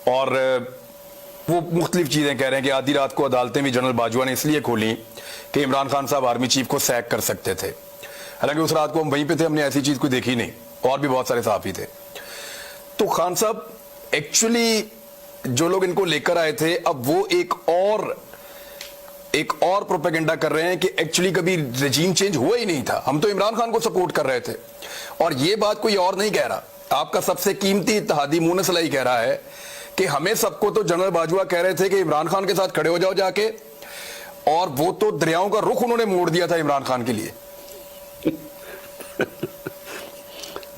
اور وہ مختلف چیزیں کہہ رہے ہیں کہ آدھی رات کو عدالتیں بھی جنرل باجوہ نے اس لیے کھولیں کہ عمران خان صاحب آرمی چیف کو سیک کر سکتے تھے. حالانکہ اس رات کو ہم وہیں پہ تھے, ہم نے ایسی چیز کوئی دیکھی نہیں, اور بھی بہت سارے صحافی تھے. تو خان صاحب ایکچولی جو لوگ ان کو لے کر آئے تھے, اب وہ ایک اور پروپیگنڈا کر رہے ہیں کہ ایکچولی کبھی رجیم چینج ہوا ہی نہیں تھا, ہم تو عمران خان کو سپورٹ کر رہے تھے. اور یہ بات کوئی اور نہیں کہہ رہا, آپ کا سب سے قیمتی اتحادی مونس صلاحی کہہ رہا ہے کہ ہمیں سب کو تو جنرل باجوہ کہہ رہے تھے کہ عمران خان کے ساتھ کھڑے ہو جاؤ جا کے, اور وہ تو دریاؤں کا رخ انہوں نے موڑ دیا تھا عمران خان کے لیے.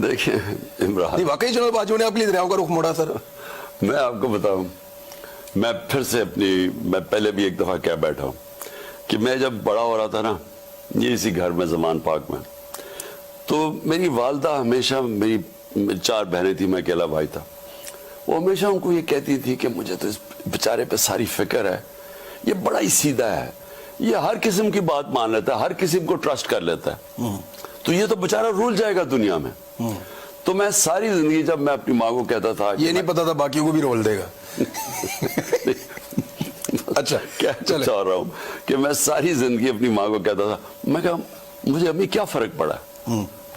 دیکھیں عمران, واقعی جنرل باجوہ نے اپنی دریاؤں کا رخ موڑا سر. میں آپ کو بتاؤں, میں پھر سے میں پہلے بھی ایک دفعہ کہہ بیٹھا ہوں کہ میں جب بڑا ہو رہا تھا نا, یہ اسی گھر میں زمان پاک میں, تو میری والدہ ہمیشہ, میری 4 بہنیں تھیں, میں اکیلا بھائی تھا, وہ ہمیشہ ان کو یہ کہتی تھی کہ مجھے تو اس بیچارے پہ ساری فکر ہے, یہ بڑا ہی سیدھا ہے, یہ ہر قسم کی بات مان لیتا ہے, ہر قسم کو ٹرسٹ کر لیتا ہے, تو یہ تو بیچارہ رول جائے گا دنیا میں. تو میں ساری زندگی جب میں اپنی ماں کو کہتا تھا, یہ نہیں پتا تھا باقیوں کو بھی رول دے گا. اچھا کہنا چاہ رہا ہوں کہ میں ساری زندگی اپنی ماں کو کہتا تھا, میں کہا مجھے امی کیا فرق پڑا,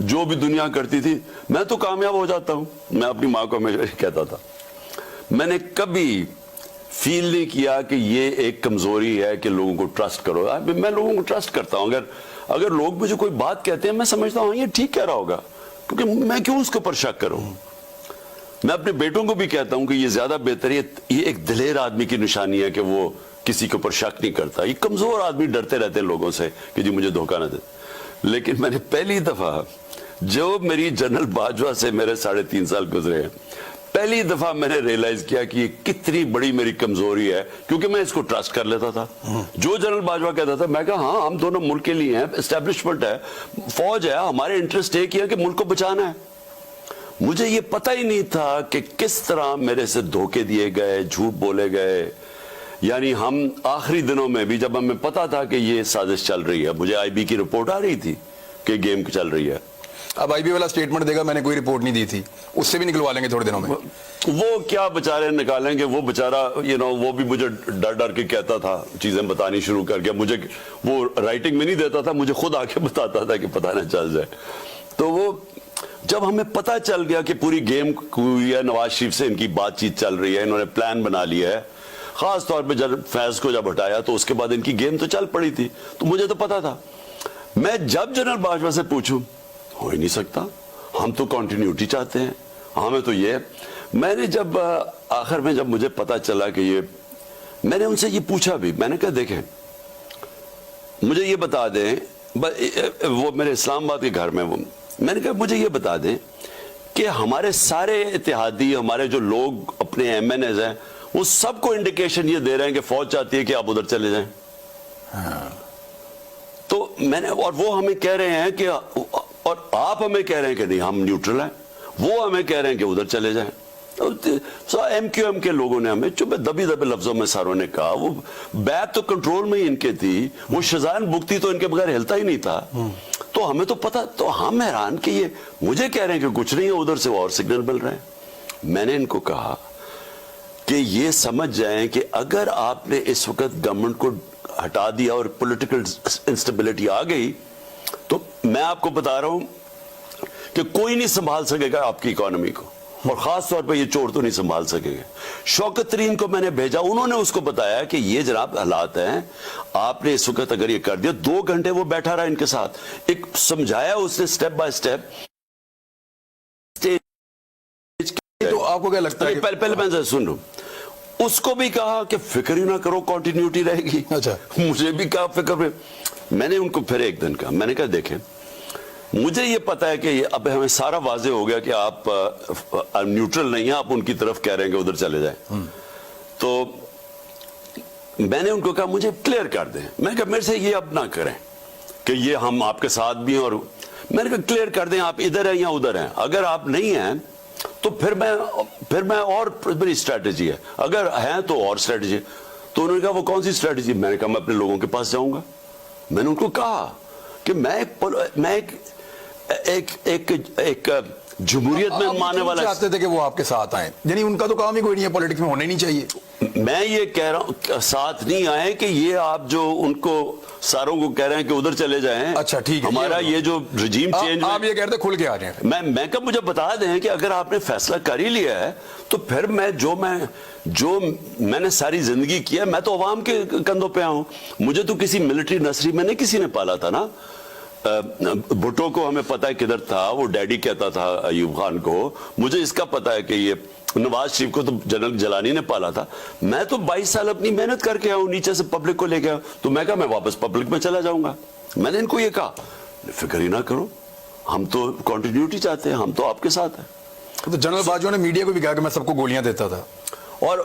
جو بھی دنیا کرتی تھی میں تو کامیاب ہو جاتا ہوں. میں اپنی ماں کو ہمیشہ کہتا تھا. میں نے کبھی فیل نہیں کیا کہ یہ ایک کمزوری ہے کہ لوگوں کو ٹرسٹ کرو. میں لوگوں کو ٹرسٹ کرتا ہوں, اگر لوگ مجھے کوئی بات کہتے ہیں میں سمجھتا ہوں یہ ٹھیک کہہ رہا ہوگا, کیونکہ میں کیوں اس کے اوپر شک کروں. میں اپنے بیٹوں کو بھی کہتا ہوں کہ یہ زیادہ بہتر ہے, یہ ایک دلیر آدمی کی نشانی ہے کہ وہ کسی کے اوپر شک نہیں کرتا. یہ کمزور آدمی ڈرتے رہتے ہیں لوگوں سے کہ جی مجھے دھوکہ نہ دے. لیکن میں نے پہلی دفعہ, جو میری جنرل باجوہ سے میرے 3.5 سال گزرے ہیں, پہلی دفعہ میں نے ریلائز کیا کہ یہ کتنی بڑی میری کمزوری ہے, کیونکہ میں اس کو ٹرسٹ کر لیتا تھا. جو جنرل باجوہ کہتا تھا میں کہا ہاں ہم دونوں ملک کے لیے ہیں, اسٹیبلشمنٹ ہے, فوج ہے, ہمارے انٹرسٹ ایک ہی ہے کہ ملک کو بچانا ہے. مجھے یہ پتہ ہی نہیں تھا کہ کس طرح میرے سے دھوکے دیے گئے, جھوٹ بولے گئے. یعنی ہم آخری دنوں میں بھی جب ہمیں پتا تھا کہ یہ سازش چل رہی ہے, مجھے آئی بی کی رپورٹ آ رہی تھی کہ گیم چل رہی ہے. اب آئی بی والا سٹیٹمنٹ دے گا میں نے کوئی رپورٹ نہیں دی تھی, اس سے بھی نکلوا لیں گے تھوڑے دنوں میں. وہ کیا بچارے نکالیں گے, وہ بچارہ وہ بھی مجھے ڈر کے کہتا تھا, چیزیں بتانی شروع کر گیا. مجھے وہ رائٹنگ میں نہیں دیتا تھا, مجھے خود آ کے بتاتا تھا کہ پتہ نہ چل جائے. تو وہ جب ہمیں پتہ چل گیا کہ پوری گیم ہوئی ہے, نواز شریف سے ان کی بات چیت چل رہی ہے, انہوں نے پلان بنا لیا ہے, خاص طور پہ جب فیض کو جب ہٹایا تو اس کے بعد ان کی گیم تو چل پڑی تھی, تو مجھے تو پتا تھا. میں جب جنرل باجوہ سے پوچھوں, ہو ہی نہیں سکتا, ہم تو کنٹینیوٹی چاہتے ہیں, ہمیں تو یہ. میں نے جب آخر میں جب مجھے پتا چلا کہ یہ, میں نے ان سے یہ پوچھا بھی, میں نے کہا دیکھیں مجھے یہ بتا دیں, وہ میرے اسلام آباد کے گھر میں, وہ میں نے کہا مجھے یہ بتا دیں کہ ہمارے سارے اتحادی, ہمارے جو لوگ اپنے ایم این ایز ہیں, وہ سب کو انڈیکیشن یہ دے رہے ہیں کہ فوج چاہتی ہے کہ آپ ادھر چلے جائیں. تو میں نے, اور وہ ہمیں کہہ رہے ہیں کہ, اور آپ ہمیں کہہ رہے ہیں کہ نہیں ہم نیوٹرل ہیں, وہ ہمیں کہہ رہے ہیں کہ ادھر چلے جائیں. ایم کیو ایم کے لوگوں نے ہمیں دبی لفظوں میں ساروں نے کہا, وہ بیک تو کنٹرول میں ہی ان کے تھی, وہ شزان بگتی تو ان کے بغیر ہلتا ہی نہیں تھا. تو ہمیں تو پتا, تو ہم حیران کہ یہ مجھے کہہ رہے ہیں کہ کچھ نہیں ہے, ادھر سے اور سگنل مل رہے ہیں. میں نے ان کو کہا کہ یہ سمجھ جائیں کہ اگر آپ نے اس وقت گورنمنٹ کو ہٹا دیا اور پولیٹیکل انسٹیبلٹی آ گئی, تو میں آپ کو بتا رہا ہوں کہ کوئی نہیں سنبھال سکے گا آپ کی اکانومی کو, اور خاص طور پہ یہ چور تو نہیں سنبھال سکیں گے. شوکت ترین کو میں نے بھیجا, انہوں نے اس کو بتایا کہ یہ جناب حالات ہیں, آپ نے اس وقت اگر یہ کر دیا. 2 گھنٹے وہ بیٹھا رہا ان کے ساتھ, ایک سمجھایا اس نے سٹیپ بائی سٹیپ. تو آپ کو کیا لگتا ہے, پہلے میں سن لوں, اس کو بھی کہا کہ فکر ہی نہ کرو, کنٹینیوٹی رہے گی. اچھا, مجھے بھی کہا فکر پہ. میں نے ان کو پھر ایک دن کہا, میں نے کہا دیکھیں مجھے یہ پتا ہے کہ اب ہمیں سارا واضح ہو گیا کہ آپ نیوٹرل نہیں ہیں, آپ ان کی طرف کہہ رہے ہیں کہ ادھر چلے جائیں. تو میں نے ان کو کہا مجھے کلیئر کر دیں. میں نے کہا میرے سے یہ اب نہ کریں کہ یہ ہم آپ کے ساتھ بھی ہیں, اور میں نے کہا کلیئر کر دیں آپ ادھر ہیں یا ادھر ہیں. اگر آپ نہیں ہیں تو پھر میں اور میری اسٹریٹجی ہے, اگر ہیں تو اور اسٹریٹجی. تو انہوں نے کہا وہ کون سی اسٹریٹجی؟ میں نے کہا میں اپنے لوگوں کے پاس جاؤں گا. میں نے ان کو کہا کہ میں ایک جمہوریت میں آپ ماننے کیوں والا چاہتے تھے کہ وہ آپ کے ساتھ آئیں؟ یعنی ان کا تو کام ہی کوئی نہیں ہے، پولیٹکس میں ہونا ہی نہیں چاہیے. میں یہ کہہ رہا ہوں ساتھ نہیں آئے کہ یہ آپ جو ان کو ساروں کو کہہ رہے ہیں کہ ادھر چلے جائیں. اچھا ٹھیک ہے، ہمارا یہ جو رجیم چینج آپ یہ کہتے کھل کے آ جائیں. میں کب مجھے بتا دیں کہ اگر آپ نے فیصلہ کر ہی لیا ہے تو پھر میں نے ساری زندگی کیا، میں تو عوام کے کندھوں پہ آؤں. مجھے تو کسی ملٹری نرسری میں نہیں کسی نے پالا تھا نا. بھٹو کو ہمیں پتا ہے کدھر تھا، وہ ڈیڈی کہتا تھا ایوب خان کو. مجھے اس کا پتا ہے کہ یہ نواز شریف کو تو جنرل جلانی نے پالا تھا. میں تو 22 سال اپنی محنت کر کے آؤں، نیچے سے پبلک کو لے کے آؤں. تو میں کہا میں واپس پبلک میں چلا جاؤں گا. میں نے ان کو یہ کہا فکر ہی نہ کرو، ہم تو کنٹینیوٹی چاہتے ہیں، ہم تو آپ کے ساتھ ہیں. تو جنرل باجوہ نے میڈیا کو بھی کہا کہ میں سب کو گولیاں دیتا تھا. اور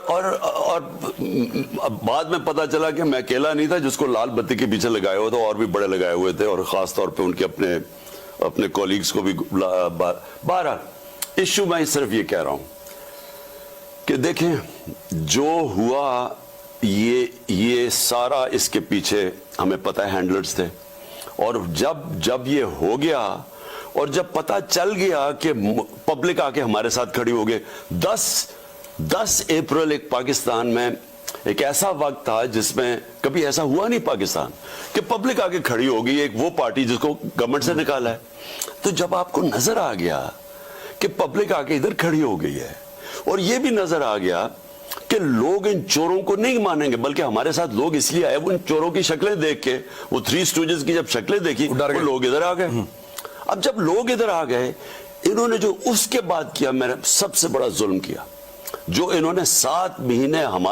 بعد میں پتا چلا کہ میں اکیلا نہیں تھا جس کو لال بتی کے پیچھے لگائے ہوئے تھے، اور بھی بڑے لگائے ہوئے تھے، اور خاص طور پہ ان کے اپنے کولیگز کو بھی. بہرحال ایشو میں صرف یہ کہہ رہا ہوں کہ دیکھیں جو ہوا یہ سارا اس کے پیچھے ہمیں پتہ ہے ہینڈلرز تھے. اور جب یہ ہو گیا اور جب پتہ چل گیا کہ پبلک آ کے ہمارے ساتھ کھڑی ہو گئے. 10 اپریل ایک پاکستان میں ایک ایسا وقت تھا جس میں کبھی ایسا ہوا نہیں پاکستان کہ پبلک آ کے کھڑی ہوگی، ایک وہ پارٹی جس کو گورنمنٹ سے نکالا ہے. تو جب آپ کو نظر آ گیا کہ پبلک آ کے ادھر کھڑی ہو گئی ہے، اور یہ بھی نظر آ گیا کہ لوگ ان چوروں کو نہیں مانیں گے، بلکہ ہمارے ساتھ لوگ اس لیے آئے وہ ان چوروں کی شکلیں دیکھ کے، وہ 3 اسٹوجز کی جب شکلیں دیکھی وہ لوگ ادھر آ گئے. اب جب لوگ ادھر آ گئے، انہوں نے جو اس کے بعد کیا، میرا سب سے بڑا ظلم کیا، جو انہوں نے 7 مہینے ہمارے